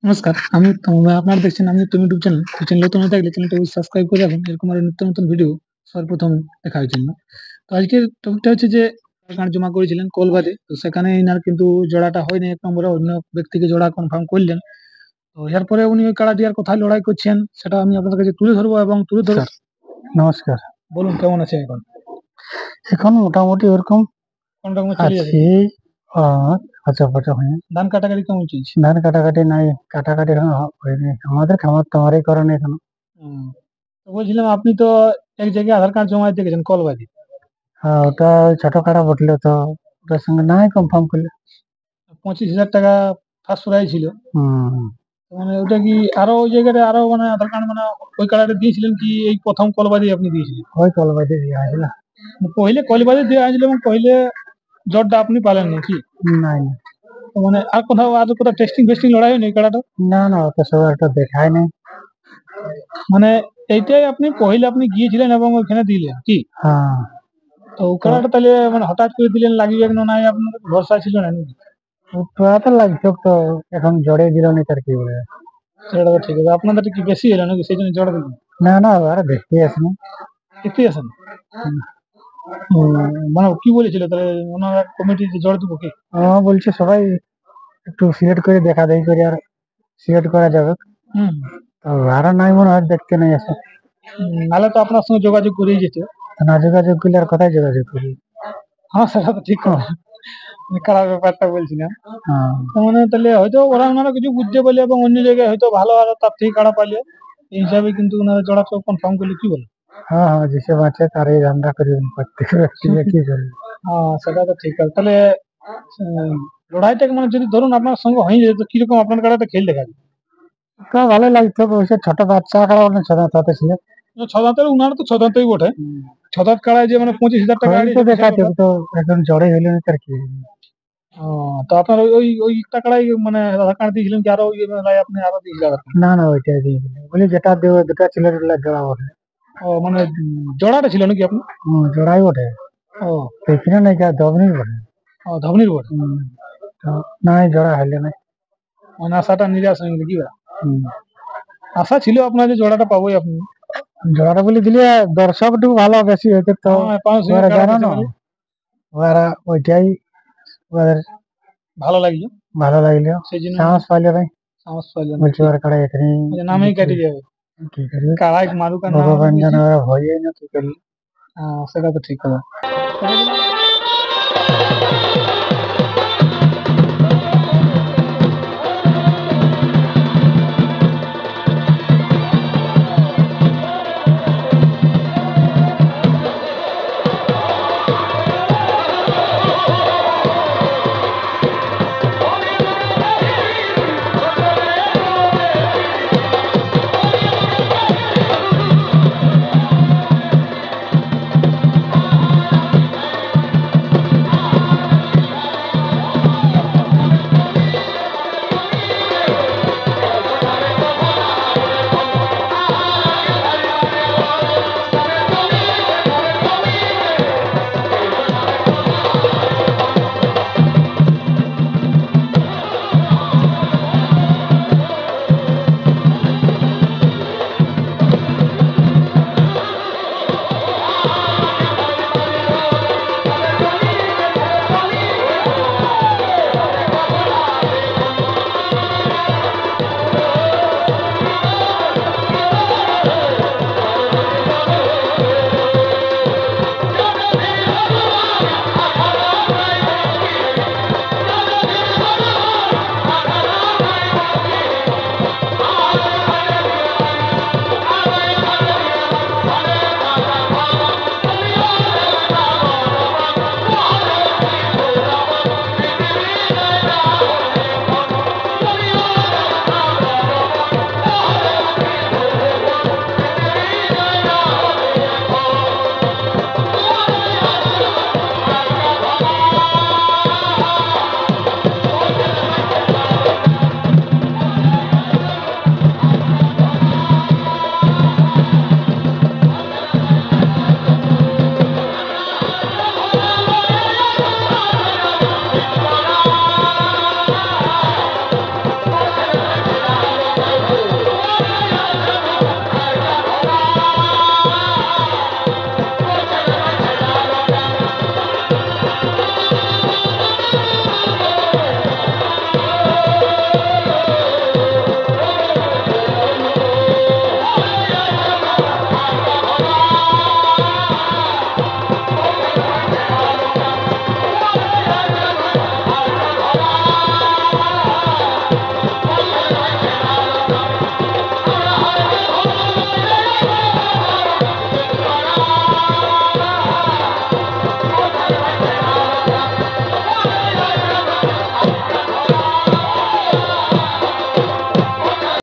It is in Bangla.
নমস্কার, আমি উত্তম। আপনারা দেখছেন আমি উত্তম ইউটিউব চ্যানেল। তো চ্যানেল নতুন হয়ে থাকলে চ্যানেলটা সাবস্ক্রাইব করে রাখুন এরকম আরো নিত্য নতুন ভিডিও সর্বপ্রথম দেখার জন্য। তো আজকের টপিকটা হচ্ছে যে কার্ড জমা করেছিলেন কলবাদে, তো সেখানে ইনার কিন্তু জোড়াটা হয়নি ১ নম্বরে, অন্য ব্যক্তিকে জোড়া কনফার্ম করলেন। তো এরপরে উনি ওই কাড়াটি আর কোথায় লড়াই করছেন সেটা আমি আপনাদের কাছে তুলে ধরবো এবং তুলে ধরব। নমস্কার। বলুন কেমন আছে এখন? এখন মোটামুটি ওরকম কোন রকম চলে যাচ্ছে? আছি। আচ্ছা হয়নি। ধান কাটাকাটি কেমন চলছে? ধান কাটাকাটি নাই, কাটাকাটি এখনো হয়নি। আমাদের খামার টামারই করে নাই এখনো। তো বলছিলাম আপনি তো এক জায়গায় আধার কার্ড জমা দিতে গেছেন কলবাদে। ওটা ওই ছোট কাটা বটলে তো ওটার সঙ্গে নাই কনফার্ম করলে। 25,000 টাকা ফার্স্ট প্রাইজ ছিল। হুম, মানে ওটা কি আরো ওই জায়গাটা আরো মানে আধার কার্ড মানে ওই কার্ডটা দিয়েছিলেন কি এই প্রথম কলবাদে আপনি দিয়েছিলেন? ওই কলবাইতে দিয়া হয়েছিল। পहिले কলবাদে দেওয়া হয়েছিল এবং পहिले জটটা আপনি পালেন না কি? নাই না, তো মানে আর কোথাও টেস্টিং ফেস্টিং লড়াই হয়নি এই কার্ডটা? না না, ওটা সব একটা দেখায় নাই। মানে এইটাই আপনি পहिले আপনি গিয়েছিলেন এবং ওইখানে দিলেন কি? হ্যাঁ, তো ও তো কার্ডটা তাহলে মানে হঠাৎ করে দিলেন লাগিবে না নাই আপনার ভরসা ছিল না নাকি? ওটা তো লাগছে তো এখন জড়ে দিল নি তার কি বলে। সেটা তো ঠিক আছে। আপনাদের কি বেশি এলো নাকি সেই জন্য জড়া দিলেন? না না, আর দেখতে আসেনি। এতে আছেন? মানে কি বলেছিল তাহলে ওনারা কমিটি জড় দেবো কি? বলছে সবাই একটু সিলেক্ট করে দেখা দেখি করে আর সিলেক্ট করা যাবে। হুম। তো আর নাই মনে হয়, দেখতে নাই আসে। নাহলে তো আপনার সঙ্গে যোগাযোগ করেই যেত। না যোগাযোগ করলে আর কোথায় যোগাযোগ করি। হ্যাঁ, সেটা তো ঠিক কথা। আমি কাড়ার ব্যাপারটা বলছিলাম। হ্যাঁ তার মানে তাহলে হয়তো ওনারা কিছু বুঝতে পারলে এবং অন্য জায়গায় হয়তো ভালো আরো তার থেকে কাড়া পাইলে এই হিসাবে কিন্তু ওনারা জোড়া সব কনফার্ম করলে কি বলে? হ্যাঁ, যেসব আছে তারই ধান্দা করি প্রত্যেক ব্যক্তি কি করে। হ্যাঁ, সেটা তো ঠিক আছে। তাহলে লড়াইটা মানে যদি ধরুন আপনার সঙ্গে হয়ে যেত, কিরকম আপনার কাড়াটা খেল দেখা যেত? তো ভালো লাগতো, ওইসব ছোট বাচ্চা খেলা অনেক ছোট ছোট ছিল। ছ দাঁতের উনার তো ছ দাঁতই বটে। ছ দাঁত কাড়ায় যে মানে 25,000 টাকা ওই তো হারিয়েছে বিশাল দেখাচ্ছে ব্যাপার। তো, এখন জড়ে হইল না তার কি। ও, তো আপনার ওই টাকাটাই মানে আধার কার্ড দিয়েছিলেন কি আরো ওই মেলায় আপনি আরো দিয়েছিলেন আধার কার্ড? না না, ওইটাই দিয়ে দিল বলি, যেটা দেবো দুটা ছিল জোড়া ওঠে। ও মানে জোড়াটা ছিল নাকি আপনার? জোড়াই ওঠে, ও, এখানে নাই দমনি ওঠে। ও ধবনির বটে। তো নাই জোড়া হইলে নাই। মানে আশাটা নিরাশ হয়ে গেল কি বা? হুম, আশা ছিল আপনার যে জোড়াটা পাবোই আপনি। জোড়াটা বলে দিলে দর্শক একটু ভালো বেশি হইতো তো। হ্যাঁ, 500 ওরা কাড়া জানো দিতে না, পারে। ওরা ওইটাই ওদের ভালো লাগলো ভালো লাগলো, সেই জন্য সাহস পাইলে নাই। সাহস পাইলেন বলছে ঠিক। ওর কাড়া এখানে আচ্ছা, নামেই কেটে যাবে। কি করবি, কাড়াই মারুক আর না মারুক ভগবান বেশি। জানে ওরা ভয়ে না কি করলি। হ্যাঁ, সেটা তো ঠিক কথা।